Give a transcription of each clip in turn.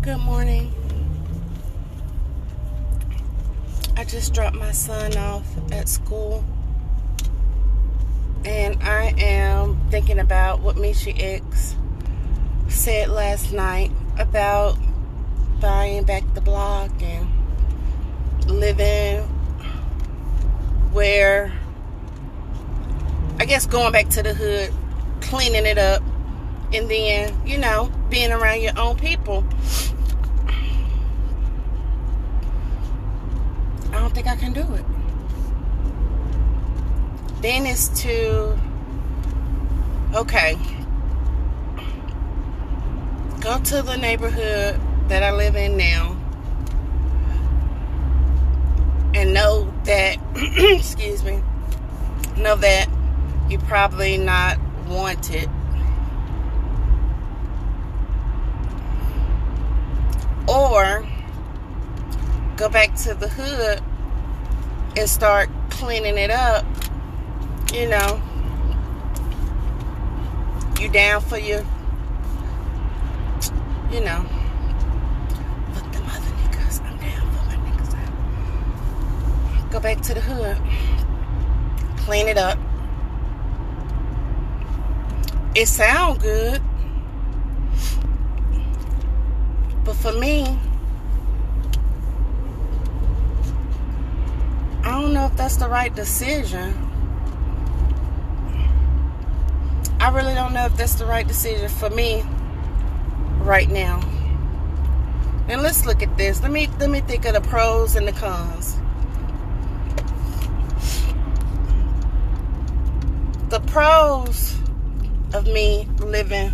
Good morning. I just dropped my son off at school, and I am thinking about what Misha X said last night about buying back the block and living where, I guess, going back to the hood, cleaning it up, and then, being around your own people. I don't think I can do it. Then it's to, go to the neighborhood that I live in now and know that, know that you're probably not wanted. Or go back to the hood and start cleaning it up. You down for your, look, them other niggas, I'm down for my niggas out. Go back to the hood, clean it up. It sound good, but for me, I don't know if that's the right decision. I really don't know if that's the right decision for me right now. And let's look at this. Let me think of the pros and the cons. The pros of me living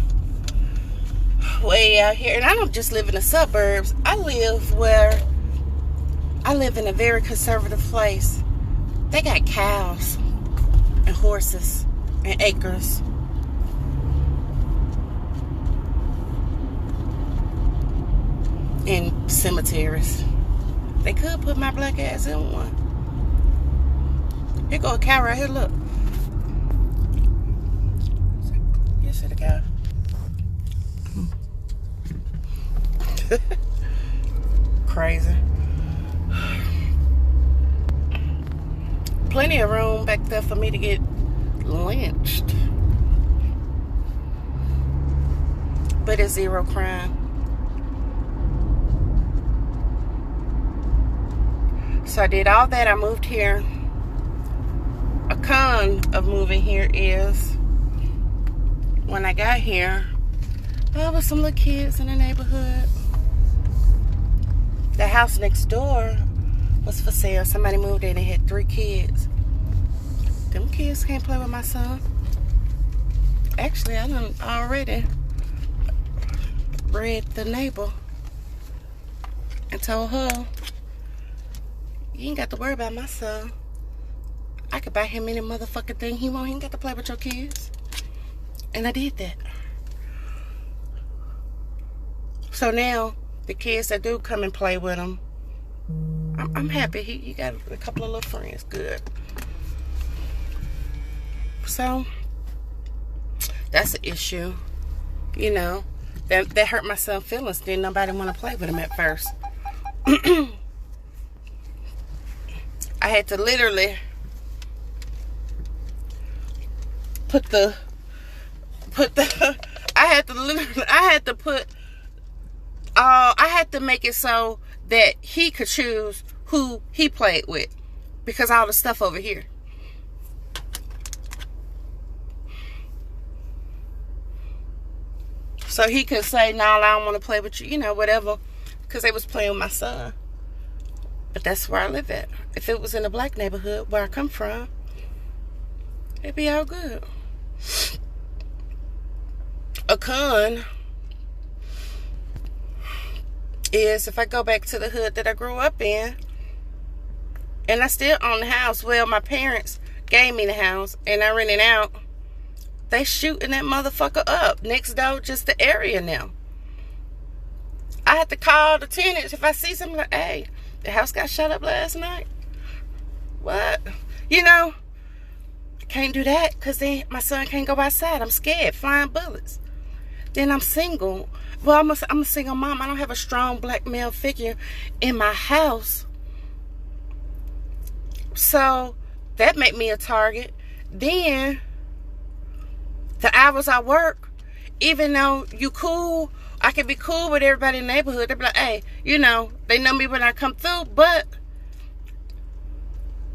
way out here, and I don't just live in the suburbs. I live in a very conservative place. They got cows and horses and acres. And cemeteries. They could put my black ass in one. Here go a cow right here, look. You see the cow? Crazy. Plenty of room back there for me to get lynched. But it's zero crime. So I did all that. I moved here. A con of moving here is when I got here, there was some little kids in the neighborhood. The house next door was for sale. Somebody moved in and had 3 kids. Them kids can't play with my son. Actually, I done already read the neighbor and told her, you ain't got to worry about my son. I could buy him any motherfucking thing he want. He ain't got to play with your kids. And I did that. So now, the kids that do come and play with him, I'm happy. He got a couple of little friends. Good. So, that's an issue. That hurt my son's feelings. Didn't nobody want to play with him at first. I had to literally I had to make it so that he could choose who he played with, because all the stuff over here. So he could say, no, I don't want to play with you, whatever, because they was playing with my son. But that's where I live at. If it was in a black neighborhood where I come from, it'd be all good. A con is if I go back to the hood that I grew up in, and I still own the house. Well, my parents gave me the house, and I rented out. They shooting that motherfucker up next door, just the area now. I had to call the tenants if I see something like, hey, the house got shut up last night. What? I can't do that because then my son can't go outside. I'm scared. Flying bullets. then I'm single. Well, I'm a single mom. I don't have a strong black male figure in my house. So that made me a target. Then the hours I work, even though you cool, I can be cool with everybody in the neighborhood. They be like, hey, you know, they know me when I come through. But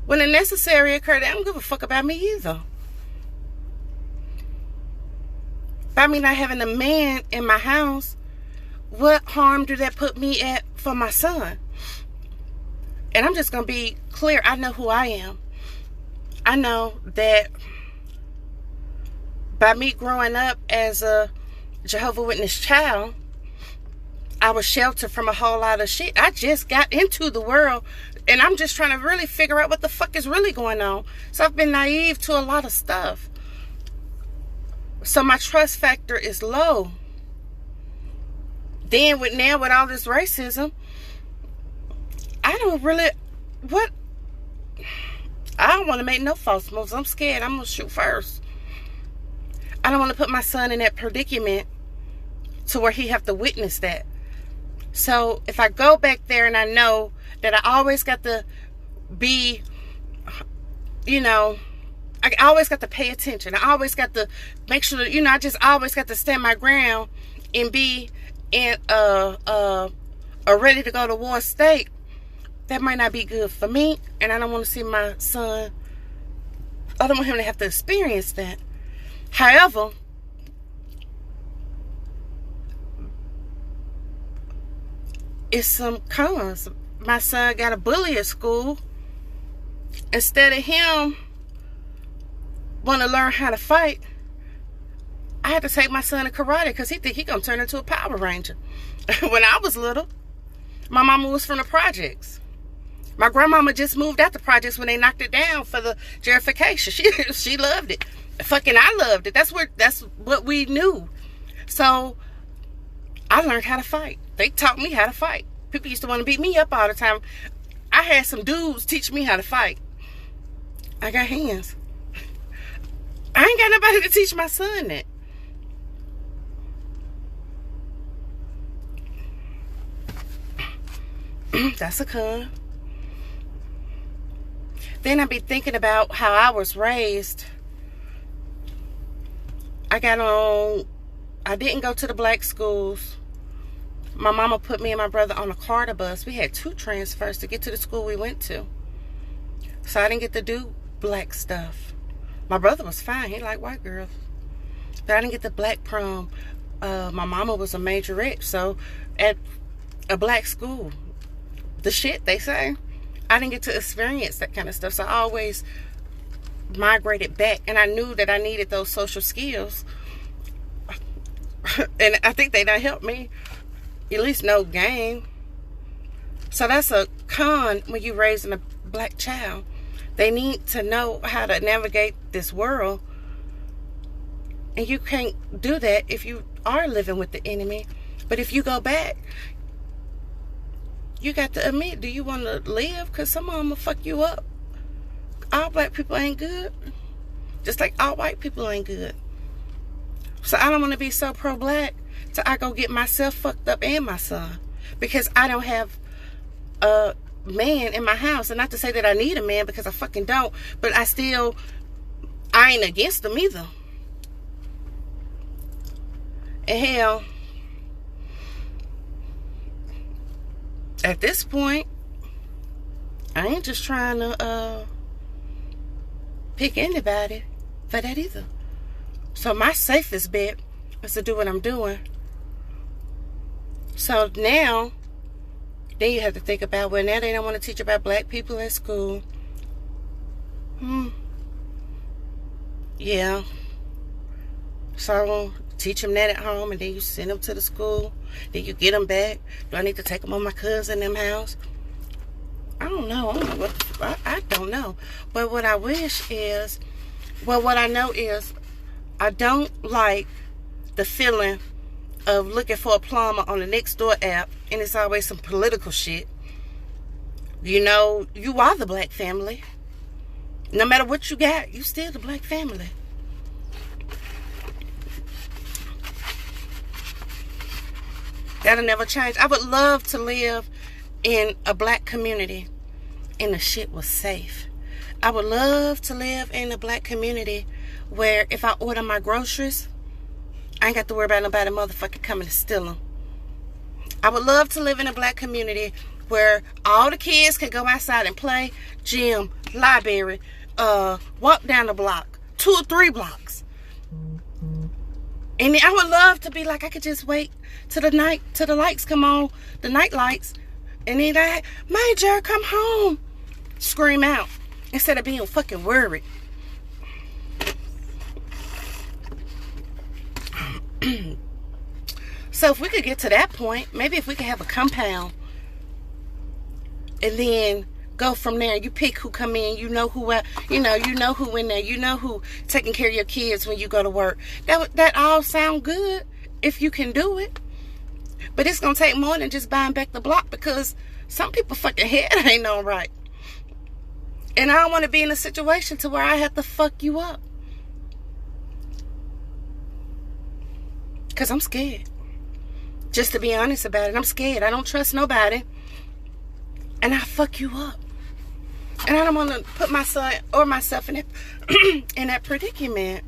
when the necessary occurred, they don't give a fuck about me either. By me not having a man in my house, what harm do that put me at for my son? And I'm just going to be clear. I know who I am. I know that by me growing up as a Jehovah's Witness child, I was sheltered from a whole lot of shit. I just got into the world, and I'm just trying to really figure out what the fuck is really going on. So I've been naive to a lot of stuff. So my trust factor is low. Then with all this racism, I don't want to make no false moves. I'm scared. I'm going to shoot first. I don't want to put my son in that predicament to where he have to witness that. So if I go back there and I know that I always got to be, you know, I always got to pay attention. I always got to make sure that, you know, I just always got to stand my ground and be in a ready to go to war state. That might not be good for me, and I don't want to see my son, I don't want him to have to experience that. However, it's some cons. My son got a bully at school. Instead of him want to learn how to fight, I had to take my son to karate because he think he gonna turn into a Power Ranger. When I was little, my mama was from the projects. My grandmama just moved out the projects when they knocked it down for the gentrification. She loved it. Fucking I loved it. That's what we knew. So I learned how to fight. They taught me how to fight. People used to want to beat me up all the time. I had some dudes teach me how to fight. I got hands. I ain't got nobody to teach my son that. That's a con. Then I be thinking about how I was raised. I didn't go to the black schools. My mama put me and my brother on a Carter bus. We had 2 transfers to get to the school we went to. So I didn't get to do black stuff. My brother was fine. He liked white girls. But I didn't get the black prom. My mama was a majorette. So at a black school, the shit they say, I didn't get to experience that kind of stuff. So I always migrated back. And I knew that I needed those social skills. And I think they done helped me. At least know game. So that's a con when you're raising a black child. They need to know how to navigate this world. And you can't do that if you are living with the enemy. But if you go back, you got to admit, do you want to live? Because some of them will fuck you up. All black people ain't good. Just like all white people ain't good. So I don't want to be so pro-black till I go get myself fucked up and my son. Because I don't have a man in my house. And not to say that I need a man, because I fucking don't. But I ain't against them either. And hell, at this point, I ain't just trying to pick anybody for that either. So my safest bet is to do what I'm doing. So now, then you have to think about, well, now they don't want to teach about black people at school. Yeah. So teach them that at home, and then you send them to the school. Then you get them back. Do I need to take them on my cousin in them house? I don't know. I don't know. But what I wish is, well, what I know is, I don't like the feeling of looking for a plumber on the Nextdoor app, and it's always some political shit. You know, you are the black family. No matter what you got, you still the black family. That'll never change. I would love to live in a black community and the shit was safe. I would love to live in a black community where if I order my groceries, I ain't got to worry about nobody motherfucking coming to steal them. I would love to live in a black community where all the kids can go outside and play, gym, library, walk down the block, 2 or 3 blocks. And I would love to be like, I could just wait till the lights come on, the night lights, and then Major, come home. Scream out instead of being fucking worried. So if we could get to that point, maybe if we could have a compound and then go from there. You pick who come in, you know who in there, you know who taking care of your kids when you go to work. That all sound good if you can do it. But it's gonna take more than just buying back the block, because some people fucking head ain't no right. And I don't want to be in a situation to where I have to fuck you up. Because I'm scared. Just to be honest about it, I'm scared. I don't trust nobody. And I fuck you up. And I don't want to put my son or myself in that predicament.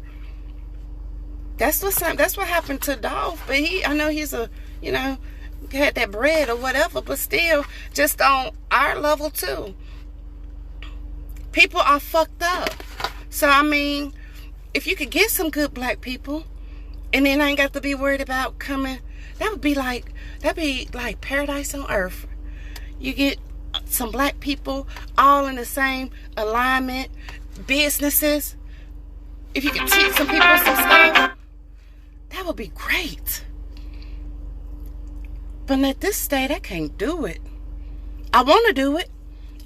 That's what happened to Dolph. But I know he's had that bread or whatever, but still, just on our level too. People are fucked up. So I mean, if you could get some good black people, and then I ain't got to be worried about coming, that'd be like paradise on earth. You get some black people all in the same alignment, businesses. If you could teach some people some stuff, that would be great. But at this state, I can't do it. I want to do it,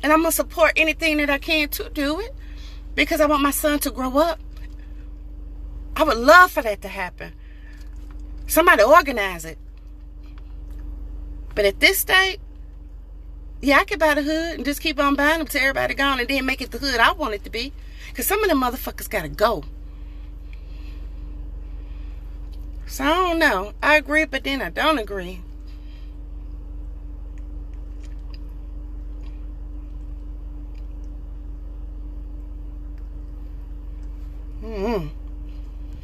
and I'm going to support anything that I can to do it, because I want my son to grow up. I would love for that to happen. Somebody organize it. But at this state, yeah, I could buy the hood and just keep on buying them till everybody gone, and then make it the hood I want it to be. Because some of them motherfuckers got to go. So I don't know. I agree, but then I don't agree. Mm-hmm.